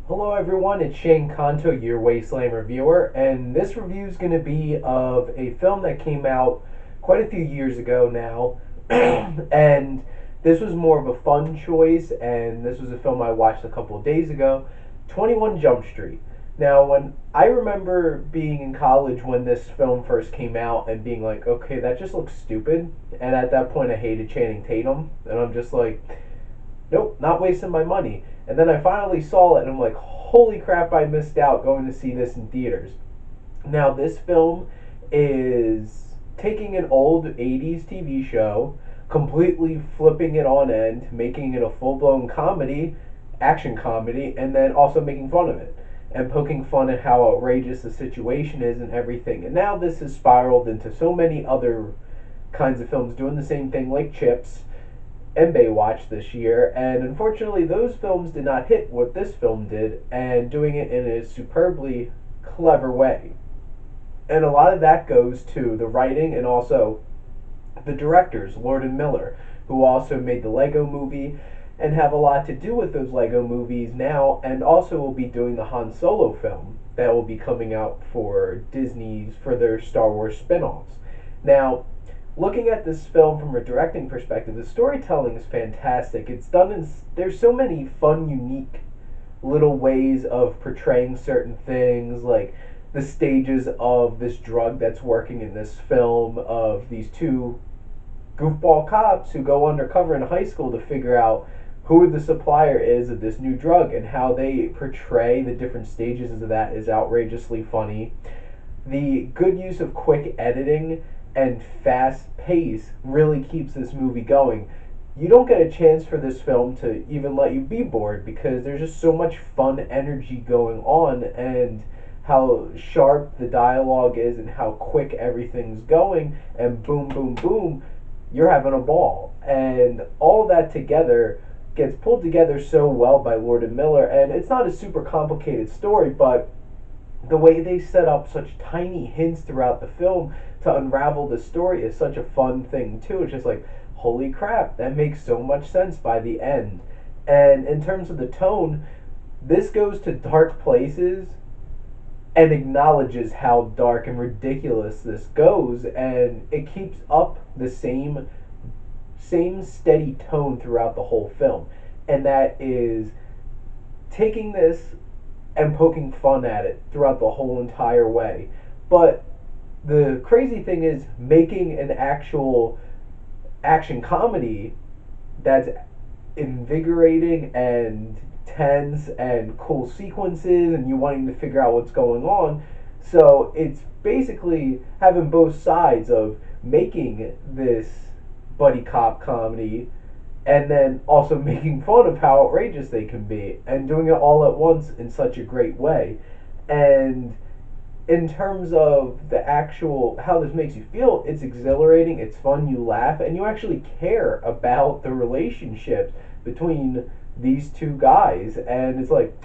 Hello everyone, it's Shane Kanto, your Wasteland reviewer, and this review is going to be of a film that came out quite a few years ago now, and this was more of a fun choice, and this was a film I watched a couple of days ago, 21 Jump Street. Now, when I remember being in college when this film first came out and being like, okay, that just looks stupid, and at that point I hated Channing Tatum, and I'm just like, nope, not wasting my money. And then I finally saw it, and I'm like, holy crap, I missed out going to see this in theaters. Now, this film is taking an old 80s TV show, completely flipping it on end, making it a full blown comedy, action comedy, and then also making fun of it. And poking fun at how outrageous the situation is and everything. And now this has spiraled into so many other kinds of films doing the same thing, like Chips and Baywatch this year, and unfortunately, those films did not hit what this film did, and doing it in a superbly clever way. And a lot of that goes to the writing and also the directors, Lord and Miller, who also made the Lego movie and have a lot to do with those Lego movies now, and also will be doing the Han Solo film that will be coming out for Disney's for their Star Wars spin-offs. Now, looking at this film from a directing perspective, the storytelling is fantastic. It's done in there's so many fun, unique little ways of portraying certain things, like the stages of this drug that's working in this film of these two goofball cops who go undercover in high school to figure out who the supplier is of this new drug, and how they portray the different stages of that is outrageously funny. The good use of quick editing and fast pace really keeps this movie going. You don't get a chance for this film to even let you be bored because there's just so much fun energy going on, and how sharp the dialogue is and how quick everything's going, and boom boom boom, you're having a ball. And all that together gets pulled together so well by Lord and Miller, and it's not a super complicated story, but the way they set up such tiny hints throughout the film to unravel the story is such a fun thing too. It's just like, holy crap, that makes so much sense by the end. And in terms of the tone, this goes to dark places and acknowledges how dark and ridiculous this goes, and it keeps up the same steady tone throughout the whole film. And that is taking this and poking fun at it throughout the whole entire way. But the crazy thing is making an actual action comedy that's invigorating and tense and cool sequences and you wanting to figure out what's going on. So it's basically having both sides of making this buddy cop comedy and then also making fun of how outrageous they can be and doing it all at once in such a great way. And in terms of the actual how this makes you feel, it's exhilarating, it's fun, you laugh, and you actually care about the relationship between these two guys. And it's like,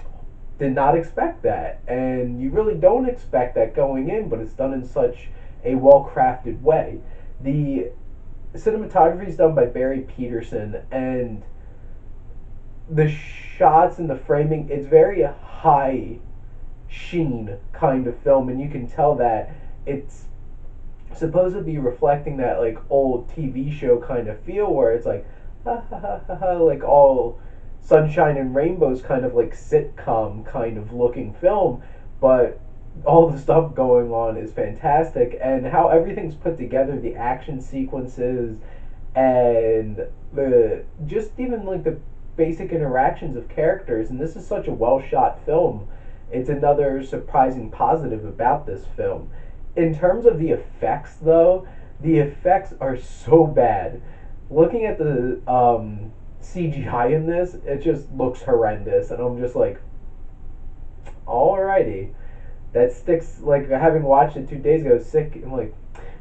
did not expect that. And you really don't expect that going in, but it's done in such a well crafted way. The cinematography is done by Barry Peterson, and the shots and the framing, it's very high sheen kind of film, and you can tell that it's supposed to be reflecting that like old TV show kind of feel where it's like ha ha ha ha, ha, like all sunshine and rainbows kind of like sitcom kind of looking film, but all the stuff going on is fantastic, and how everything's put together, the action sequences and the just even like the basic interactions of characters. And this is such a well shot film. It's another surprising positive about this film. In terms of the effects though, the effects are so bad. Looking at the CGI in this, it just looks horrendous, and I'm just like, alrighty, that sticks, like having watched it 2 days ago sick, I'm like,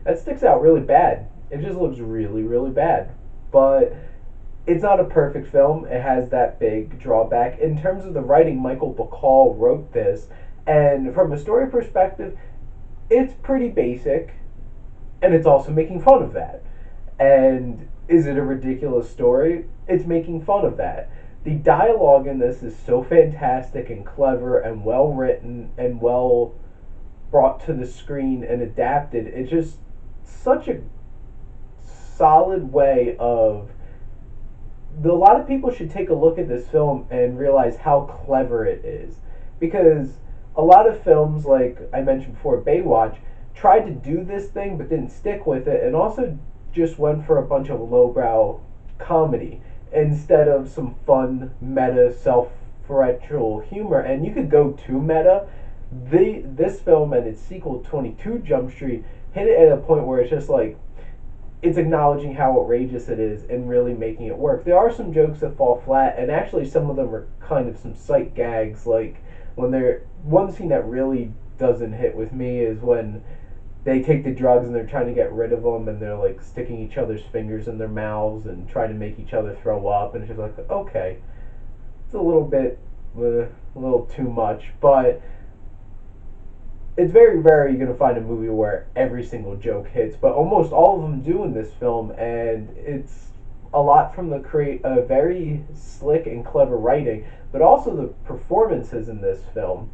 that sticks out really bad. It just looks really really bad. But it's not a perfect film. It has that big drawback. In terms of the writing, Michael Bacall wrote this, and from a story perspective, it's pretty basic, and it's also making fun of that. And is it a ridiculous story? It's making fun of that. The dialogue in this is so fantastic and clever and well written and well brought to the screen and adapted. It's just such a solid way of a lot of people should take a look at this film and realize how clever it is. Because a lot of films, like I mentioned before, Baywatch, tried to do this thing but didn't stick with it, and also just went for a bunch of lowbrow comedy instead of some fun, meta, self-referential humor. And you could go to meta. This film and its sequel, 22 Jump Street, hit it at a point where it's just like, it's acknowledging how outrageous it is and really making it work. There are some jokes that fall flat, and actually some of them are kind of some sight gags. Like when they're one scene that really doesn't hit with me is when they take the drugs and they're trying to get rid of them, and they're like sticking each other's fingers in their mouths and trying to make each other throw up, and it's just like, okay, it's a little bit, a little too much, but it's very rare you're gonna find a movie where every single joke hits, but almost all of them do in this film, and it's a lot from the very slick and clever writing, but also the performances in this film.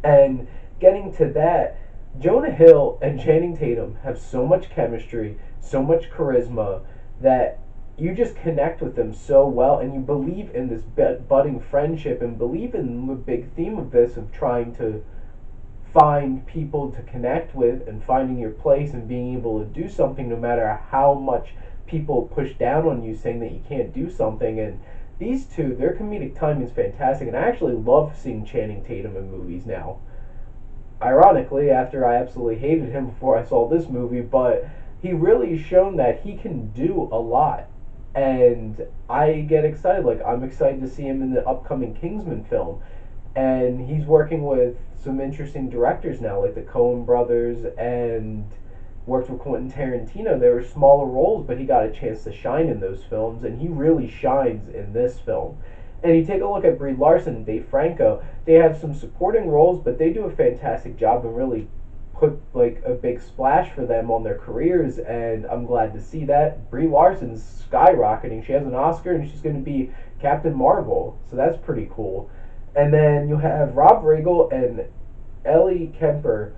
And getting to that, Jonah Hill and Channing Tatum have so much chemistry, so much charisma that you just connect with them so well, and you believe in this budding friendship and believe in the big theme of this of trying to find people to connect with and finding your place and being able to do something no matter how much people push down on you saying that you can't do something. And these two, their comedic timing is fantastic, and I actually love seeing Channing Tatum in movies now. Ironically, after I absolutely hated him before I saw this movie, but he really has shown that he can do a lot. And I get excited. Like, I'm excited to see him in the upcoming Kingsman film. And he's working with some interesting directors now, like the Coen brothers, and worked with Quentin Tarantino. They were smaller roles, but he got a chance to shine in those films, and he really shines in this film. And you take a look at Brie Larson and Dave Franco, they have some supporting roles, but they do a fantastic job and really put like a big splash for them on their careers, and I'm glad to see that. Brie Larson's skyrocketing. She has an Oscar, and she's going to be Captain Marvel, so that's pretty cool. And then you have Rob Riggle and Ellie Kemper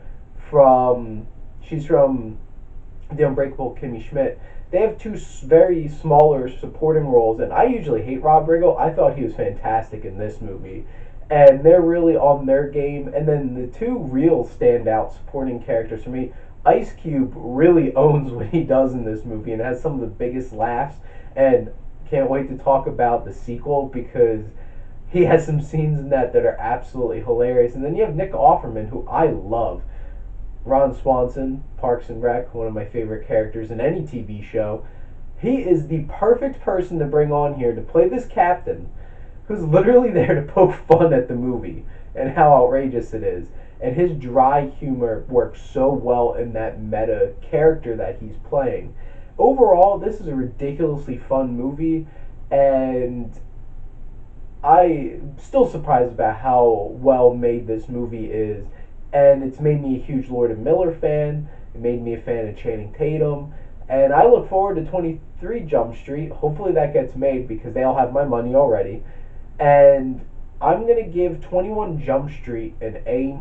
she's from The Unbreakable Kimmy Schmidt. They have two very smaller supporting roles, and I usually hate Rob Riggle. I thought he was fantastic in this movie, and they're really on their game. And then the two real standout supporting characters for me, Ice Cube really owns what he does in this movie and has some of the biggest laughs, and can't wait to talk about the sequel because he has some scenes in that are absolutely hilarious. And then you have Nick Offerman, who I love. Ron Swanson, Parks and Rec, one of my favorite characters in any TV show. He is the perfect person to bring on here to play this captain who's literally there to poke fun at the movie and how outrageous it is. And his dry humor works so well in that meta character that he's playing. Overall, this is a ridiculously fun movie, and I'm still surprised about how well made this movie is. And it's made me a huge Lord and Miller fan. It made me a fan of Channing Tatum. And I look forward to 23 Jump Street. Hopefully that gets made because they all have my money already. And I'm going to give 21 Jump Street an A-.